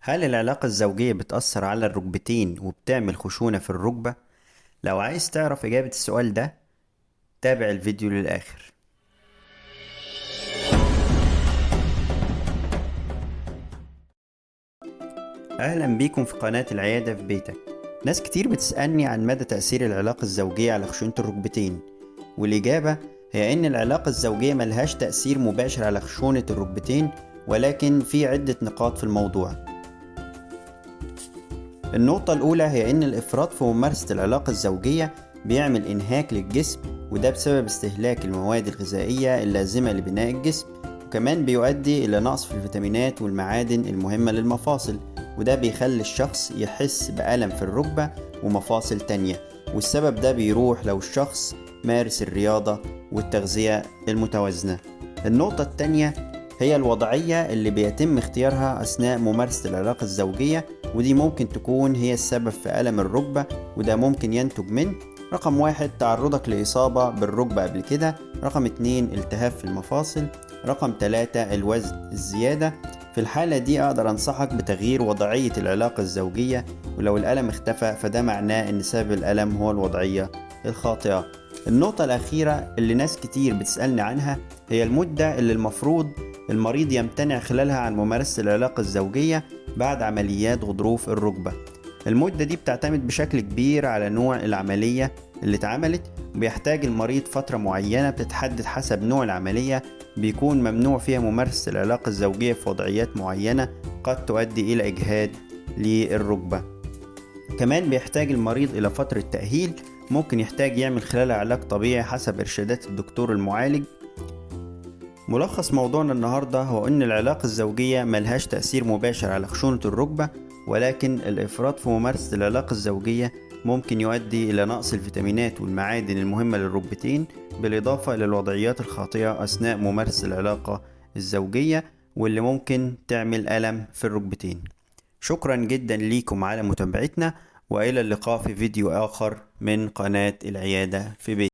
هل العلاقة الزوجية بتأثر على الركبتين وبتعمل خشونة في الركبة؟ لو عايز تعرف إجابة السؤال ده تابع الفيديو للآخر. أهلا بيكم في قناة العيادة في بيتك. ناس كتير بتسألني عن مدى تأثير العلاقة الزوجية على خشونة الركبتين، والإجابة هي إن العلاقة الزوجية ملهاش تأثير مباشر على خشونة الركبتين، ولكن في عدة نقاط في الموضوع. النقطة الأولى هي إن الإفراط في ممارسة العلاقة الزوجية بيعمل إنهاك للجسم، وده بسبب استهلاك المواد الغذائية اللازمة لبناء الجسم، وكمان بيؤدي إلى نقص في الفيتامينات والمعادن المهمة للمفاصل، وده بيخلي الشخص يحس بألم في الركبة ومفاصل تانية، والسبب ده بيروح لو الشخص مارس الرياضة والتغذية المتوازنة. النقطة التانية هي الوضعية اللي بيتم اختيارها أثناء ممارسة العلاقة الزوجية، ودي ممكن تكون هي السبب في ألم الركبة، وده ممكن ينتج من رقم 1 تعرضك لإصابة بالركبة قبل كده، رقم 2 التهاب في المفاصل، رقم 3 الوزن الزيادة. في الحالة دي أقدر أنصحك بتغيير وضعية العلاقة الزوجية، ولو الألم اختفى فده معناه أن سبب الألم هو الوضعية الخاطئة. النقطة الأخيرة اللي ناس كتير بتسألني عنها هي المدة اللي المفروض المريض يمتنع خلالها عن ممارسة العلاقة الزوجية بعد عمليات غضروف الركبة. المدة دي بتعتمد بشكل كبير على نوع العملية اللي اتعملت، وبيحتاج المريض فترة معينة بتتحدد حسب نوع العملية بيكون ممنوع فيها ممارسة العلاقة الزوجية في وضعيات معينة قد تؤدي إلى إجهاد للركبة. كمان بيحتاج المريض إلى فترة تأهيل ممكن يحتاج يعمل خلالها علاج طبيعي حسب إرشادات الدكتور المعالج. ملخص موضوعنا النهاردة هو أن العلاقة الزوجية ملهاش تأثير مباشر على خشونة الركبة، ولكن الإفراط في ممارسة العلاقة الزوجية ممكن يؤدي إلى نقص الفيتامينات والمعادن المهمة للركبتين، بالإضافة إلى الوضعيات الخاطئة أثناء ممارسة العلاقة الزوجية، واللي ممكن تعمل ألم في الركبتين. شكرا جدا ليكم على متابعتنا، وإلى اللقاء في فيديو آخر من قناة العيادة في بيتك.